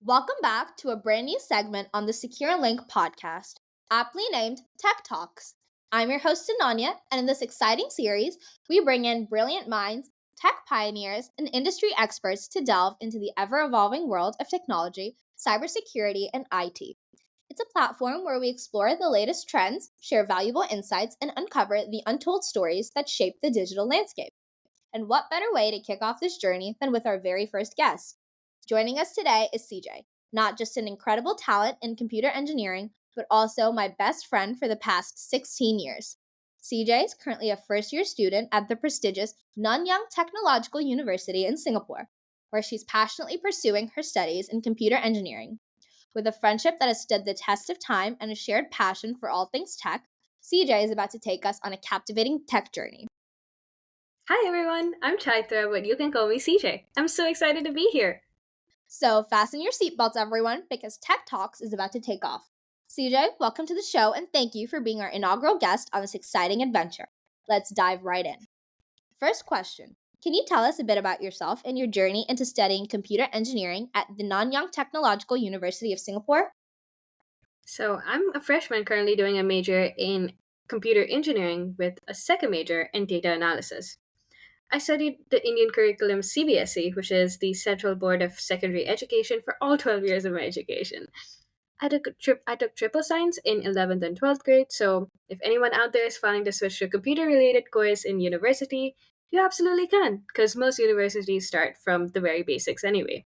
Welcome back to a brand new segment on the Secure Link podcast, aptly named Tech Talks. I'm your host, Ananya, and in this exciting series, we bring in brilliant minds, tech pioneers, and industry experts to delve into the ever evolving world of technology, cybersecurity, and IT. It's a platform where we explore the latest trends, share valuable insights, and uncover the untold stories that shape the digital landscape. And what better way to kick off this journey than with our very first guest? Joining us today is CJ, not just an incredible talent in computer engineering, but also my best friend for the past 16 years. CJ is currently a first year student at the prestigious Nanyang Technological University in Singapore, where she's passionately pursuing her studies in computer engineering. With a friendship that has stood the test of time and a shared passion for all things tech, CJ is about to take us on a captivating tech journey. Hi everyone, I'm Chaitra, but you can call me CJ. I'm so excited to be here. So fasten your seatbelts, everyone, because Tech Talks is about to take off. CJ, welcome to the show, and thank you for being our inaugural guest on this exciting adventure. Let's dive right in. First question. Can you tell us a bit about yourself and your journey into studying computer engineering at the Nanyang Technological University of Singapore? So, I'm a freshman currently doing a major in computer engineering with a second major in data analysis. I studied the Indian curriculum CBSE, which is the Central Board of Secondary Education, for all 12 years of my education. I took triple science in 11th and 12th grade, so if anyone out there is planning to switch to a computer related course in university, you absolutely can, because most universities start from the very basics anyway.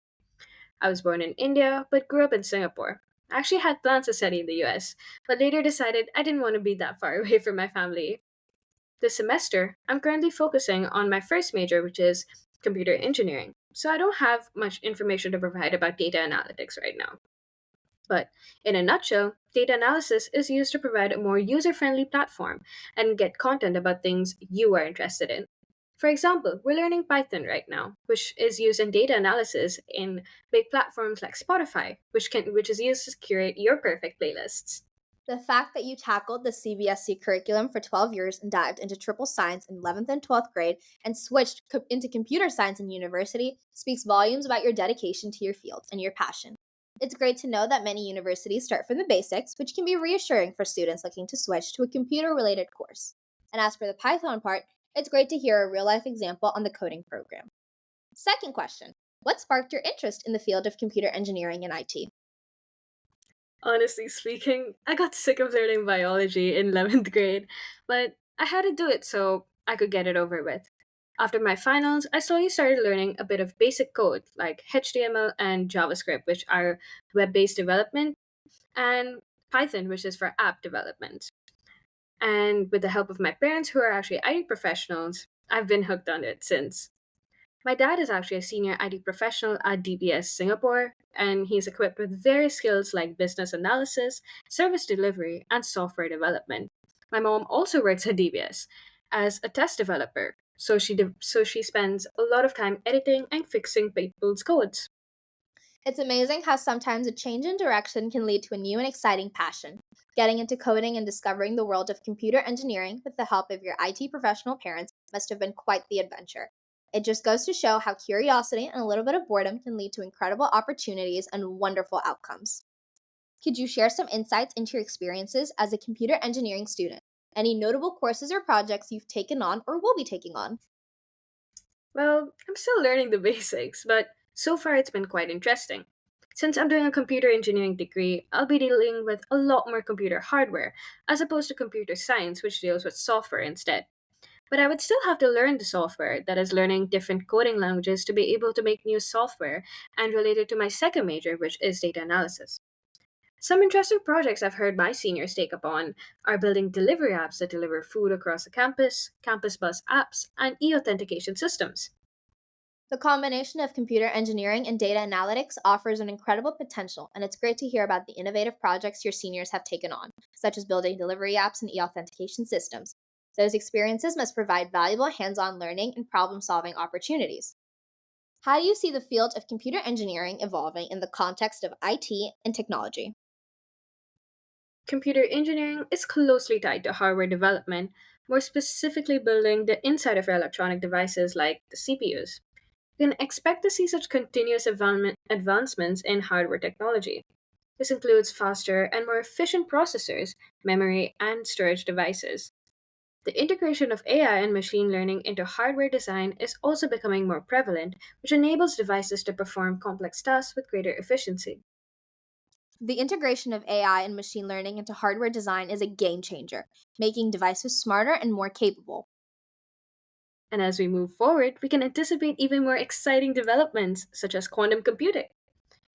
I was born in India, but grew up in Singapore. I actually had plans to study in the US, but later decided I didn't want to be that far away from my family. This semester, I'm currently focusing on my first major, which is computer engineering, so I don't have much information to provide about data analytics right now. But in a nutshell, data analysis is used to provide a more user friendly platform and get content about things you are interested in. For example, we're learning Python right now, which is used in data analysis in big platforms like Spotify, which is used to curate your perfect playlists. The fact that you tackled the CBSC curriculum for 12 years and dived into triple science in 11th and 12th grade and switched into computer science in university speaks volumes about your dedication to your field and your passion. It's great to know that many universities start from the basics, which can be reassuring for students looking to switch to a computer related course. And as for the Python part, it's great to hear a real life example on the coding program. Second question. What sparked your interest in the field of computer engineering and IT? Honestly speaking, I got sick of learning biology in 11th grade, but I had to do it so I could get it over with. After my finals, I slowly started learning a bit of basic code like HTML and JavaScript, which are web based development, and Python, which is for app development. And with the help of my parents, who are actually IT professionals, I've been hooked on it since. My dad is actually a senior IT professional at DBS Singapore, and he's equipped with various skills like business analysis, service delivery, and software development. My mom also works at DBS as a test developer, so she spends a lot of time editing and fixing people's codes. It's amazing how sometimes a change in direction can lead to a new and exciting passion. Getting into coding and discovering the world of computer engineering with the help of your IT professional parents must have been quite the adventure. It just goes to show how curiosity and a little bit of boredom can lead to incredible opportunities and wonderful outcomes. Could you share some insights into your experiences as a computer engineering student? Any notable courses or projects you've taken on or will be taking on? Well, I'm still learning the basics, but so far it's been quite interesting. Since I'm doing a computer engineering degree, I'll be dealing with a lot more computer hardware, as opposed to computer science, which deals with software instead. But I would still have to learn the software, that is, learning different coding languages to be able to make new software, and related to my second major, which is data analysis. Some interesting projects I've heard my seniors take up on are building delivery apps that deliver food across the campus, campus bus apps, and e authentication systems. The combination of computer engineering and data analytics offers an incredible potential, and it's great to hear about the innovative projects your seniors have taken on, such as building delivery apps and e authentication systems. Those experiences must provide valuable hands on learning and problem solving opportunities. How do you see the field of computer engineering evolving in the context of IT and technology? Computer engineering is closely tied to hardware development, more specifically building the inside of electronic devices like the CPUs. We can expect to see such continuous advancements in hardware technology. This includes faster and more efficient processors, memory, and storage devices. The integration of AI and machine learning into hardware design is also becoming more prevalent, which enables devices to perform complex tasks with greater efficiency. The integration of AI and machine learning into hardware design is a game changer, making devices smarter and more capable. And as we move forward, we can anticipate even more exciting developments, such as quantum computing.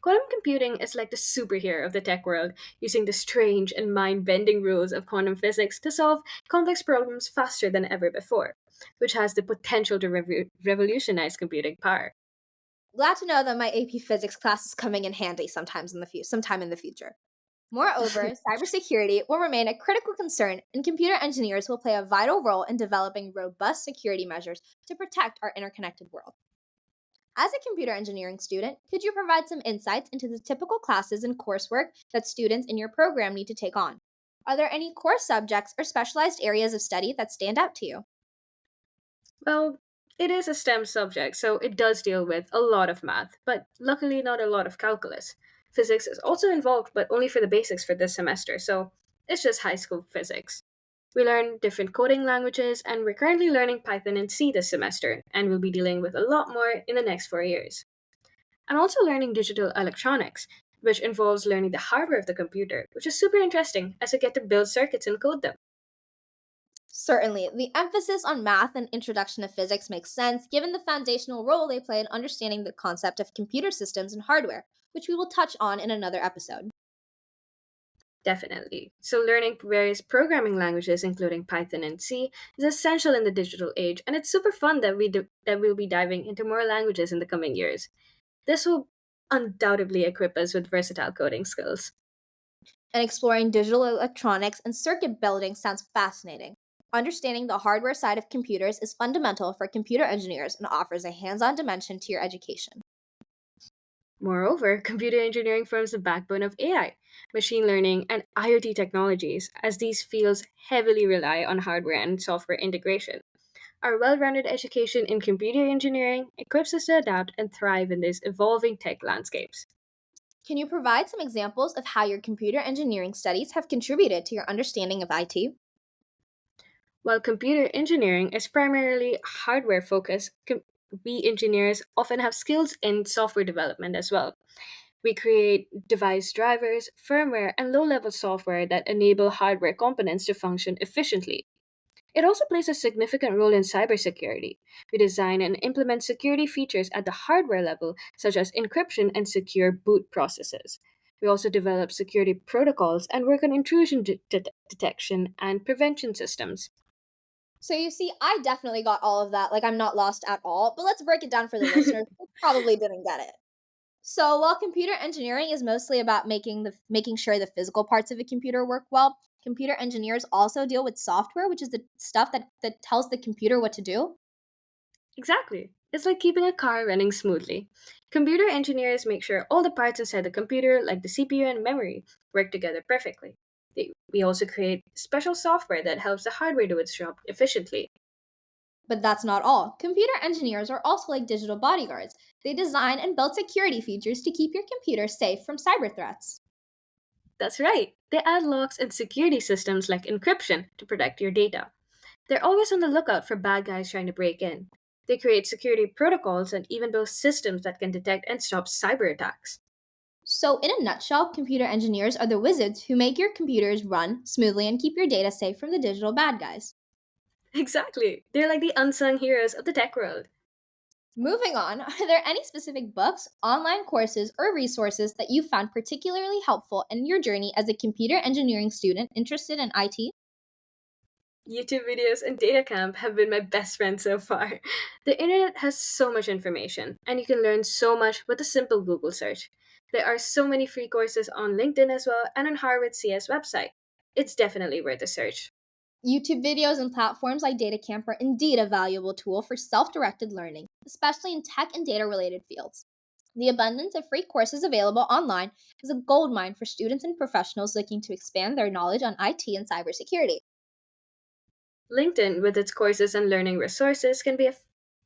Quantum computing is like the superhero of the tech world, using the strange and mind bending rules of quantum physics to solve complex problems faster than ever before, which has the potential to revolutionize computing power. Glad to know that my AP Physics class is coming in handy sometime in the future. Moreover, cybersecurity will remain a critical concern, and computer engineers will play a vital role in developing robust security measures to protect our interconnected world. As a computer engineering student, could you provide some insights into the typical classes and coursework that students in your program need to take on? Are there any core subjects or specialized areas of study that stand out to you? Well, it is a STEM subject, so it does deal with a lot of math, but luckily not a lot of calculus. Physics is also involved, but only for the basics for this semester, so it's just high school physics. We learn different coding languages, and we're currently learning Python and C this semester, and we'll be dealing with a lot more in the next 4 years. I'm also learning digital electronics, which involves learning the hardware of the computer, which is super interesting as I get to build circuits and code them. Certainly, the emphasis on math and introduction to physics makes sense given the foundational role they play in understanding the concept of computer systems and hardware, which we will touch on in another episode. Definitely. So, learning various programming languages, including Python and C, is essential in the digital age, and it's super fun that we'll be diving into more languages in the coming years. This will undoubtedly equip us with versatile coding skills. And exploring digital electronics and circuit building sounds fascinating. Understanding the hardware side of computers is fundamental for computer engineers and offers a hands on dimension to your education. Moreover, computer engineering forms the backbone of AI, machine learning, and IoT technologies, as these fields heavily rely on hardware and software integration. Our well rounded education in computer engineering equips us to adapt and thrive in these evolving tech landscapes. Can you provide some examples of how your computer engineering studies have contributed to your understanding of IT? While computer engineering is primarily hardware focused, we engineers often have skills in software development as well. We create device drivers, firmware, and low level software that enable hardware components to function efficiently. It also plays a significant role in cybersecurity. We design and implement security features at the hardware level, such as encryption and secure boot processes. We also develop security protocols and work on intrusion detection and prevention systems. So you see, I definitely got all of that. Like I'm not lost at all. But let's break it down for the listeners who probably didn't get it. So while computer engineering is mostly about making sure the physical parts of a computer work well, computer engineers also deal with software, which is the stuff that tells the computer what to do. Exactly. It's like keeping a car running smoothly. Computer engineers make sure all the parts inside the computer, like the CPU and memory, work together perfectly. We also create special software that helps the hardware do its job efficiently. But that's not all. Computer engineers are also like digital bodyguards. They design and build security features to keep your computer safe from cyber threats. That's right. They add locks and security systems like encryption to protect your data. They're always on the lookout for bad guys trying to break in. They create security protocols and even build systems that can detect and stop cyber attacks. So, in a nutshell, computer engineers are the wizards who make your computers run smoothly and keep your data safe from the digital bad guys. Exactly. They're like the unsung heroes of the tech world. Moving on, are there any specific books, online courses, or resources that you found particularly helpful in your journey as a computer engineering student interested in IT? YouTube videos and data camp have been my best friend so far. The internet has so much information, and you can learn so much with a simple Google search. There are so many free courses on LinkedIn as well and on Harvard CS website. It's definitely worth a search. YouTube videos and platforms like DataCamp are indeed a valuable tool for self directed learning, especially in tech and data related fields. The abundance of free courses available online is a goldmine for students and professionals looking to expand their knowledge on IT and cybersecurity. LinkedIn, with its courses and learning resources, can be a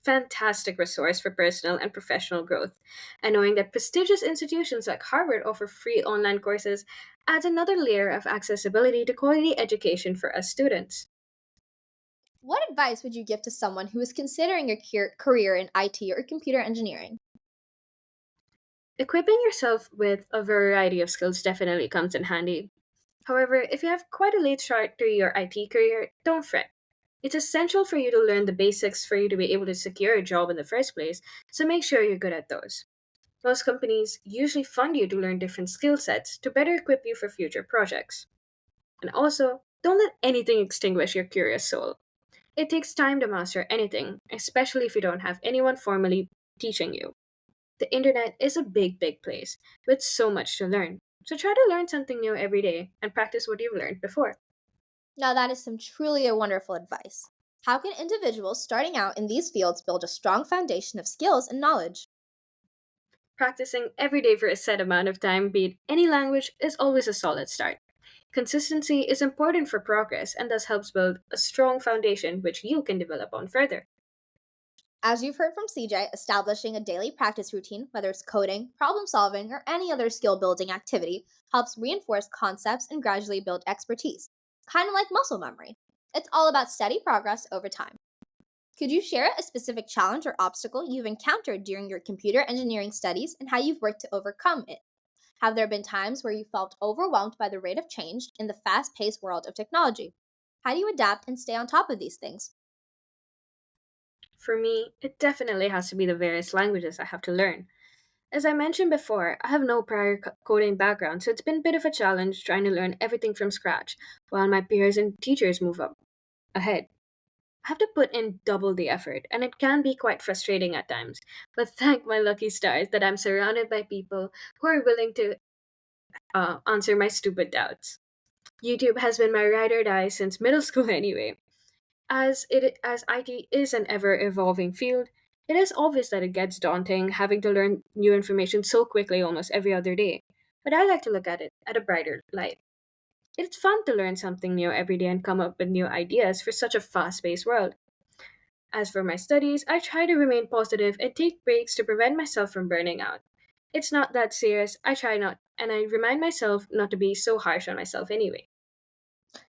fantastic resource for personal and professional growth. And knowing that prestigious institutions like Harvard offer free online courses adds another layer of accessibility to quality education for us students. What advice would you give to someone who is considering a career in IT or computer engineering? Equipping yourself with a variety of skills definitely comes in handy. However, if you have quite a late start to your IT career, don't fret. It's essential for you to learn the basics for you to be able to secure a job in the first place, so make sure you're good at those. Most companies usually fund you to learn different skill sets to better equip you for future projects. And also, don't let anything extinguish your curious soul. It takes time to master anything, especially if you don't have anyone formally teaching you. The internet is a big, big place with so much to learn. So try to learn something new every day and practice what you've learned before. Now, that is some truly a wonderful advice. How can individuals starting out in these fields build a strong foundation of skills and knowledge? Practicing every day for a set amount of time, be it any language, is always a solid start. Consistency is important for progress and thus helps build a strong foundation which you can develop on further. As you've heard from CJ, establishing a daily practice routine, whether it's coding, problem solving, or any other skill building activity, helps reinforce concepts and gradually build expertise, kind of like muscle memory. It's all about steady progress over time. Could you share a specific challenge or obstacle you've encountered during your computer engineering studies and how you've worked to overcome it? Have there been times where you felt overwhelmed by the rate of change in the fast paced world of technology? How do you adapt and stay on top of these things? For me, it definitely has to be the various languages I have to learn. As I mentioned before, I have no prior coding background, so it's been a bit of a challenge trying to learn everything from scratch while my peers and teachers move up ahead. I have to put in double the effort, and it can be quite frustrating at times. But thank my lucky stars that I'm surrounded by people who are willing to answer my stupid doubts. YouTube has been my ride or die since middle school anyway. As IT is an ever evolving field, it is obvious that it gets daunting having to learn new information so quickly almost every other day. But I like to look at it at a brighter light. It's fun to learn something new every day and come up with new ideas for such a fast paced world. As for my studies, I try to remain positive and take breaks to prevent myself from burning out. It's not that serious, I try not, and I remind myself not to be so harsh on myself anyway.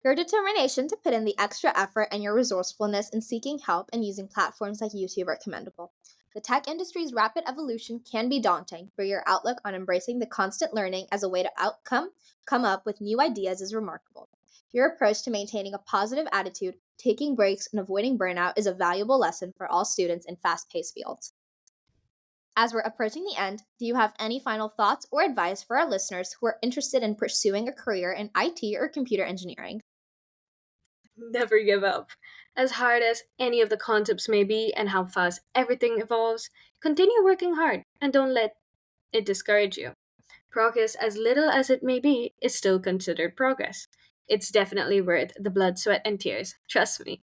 Your determination to put in the extra effort and your resourcefulness in seeking help and using platforms like YouTube are commendable. The tech industry's rapid evolution can be daunting, but your outlook on embracing the constant learning as a way to come up with new ideas is remarkable. Your approach to maintaining a positive attitude, taking breaks, and avoiding burnout is a valuable lesson for all students in fast paced fields. As we're approaching the end, do you have any final thoughts or advice for our listeners who are interested in pursuing a career in IT or computer engineering? Never give up. As hard as any of the concepts may be and how fast everything evolves, continue working hard and don't let it discourage you. Progress, as little as it may be, is still considered progress. It's definitely worth the blood, sweat, and tears. Trust me.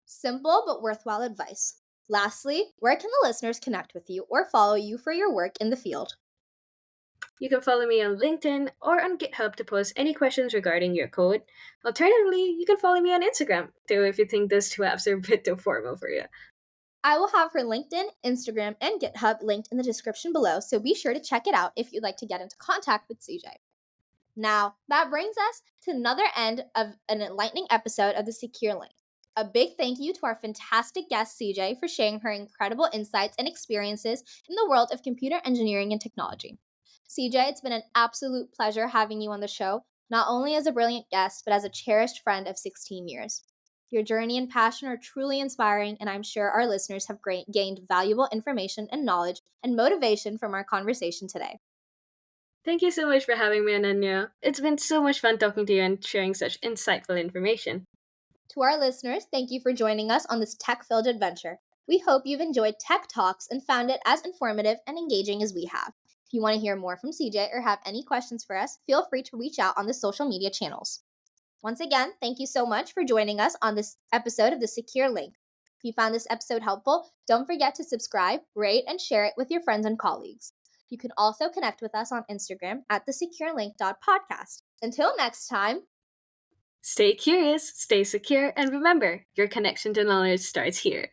Simple but worthwhile advice. Lastly, where can the listeners connect with you or follow you for your work in the field? You can follow me on LinkedIn or on GitHub to post any questions regarding your code. Alternatively, you can follow me on Instagram, too, if you think those two apps are a bit too formal for you. I will have her LinkedIn, Instagram, and GitHub linked in the description below, so be sure to check it out if you'd like to get into contact with CJ. Now, that brings us to another end of an enlightening episode of the Secure Link. A big thank you to our fantastic guest, CJ, for sharing her incredible insights and experiences in the world of computer engineering and technology. CJ, it's been an absolute pleasure having you on the show, not only as a brilliant guest, but as a cherished friend of 16 years. Your journey and passion are truly inspiring, and I'm sure our listeners have gained valuable information and knowledge and motivation from our conversation today. Thank you so much for having me, Ananya. It's been so much fun talking to you and sharing such insightful information. To our listeners, thank you for joining us on this tech filled adventure. We hope you've enjoyed Tech Talks and found it as informative and engaging as we have. If you want to hear more from CJ or have any questions for us, feel free to reach out on the social media channels. Once again, thank you so much for joining us on this episode of The Secure Link. If you found this episode helpful, don't forget to subscribe, rate, and share it with your friends and colleagues. You can also connect with us on Instagram at thesecurelink.podcast. Until next time, Stay curious, stay secure, and remember, your connection to knowledge starts here.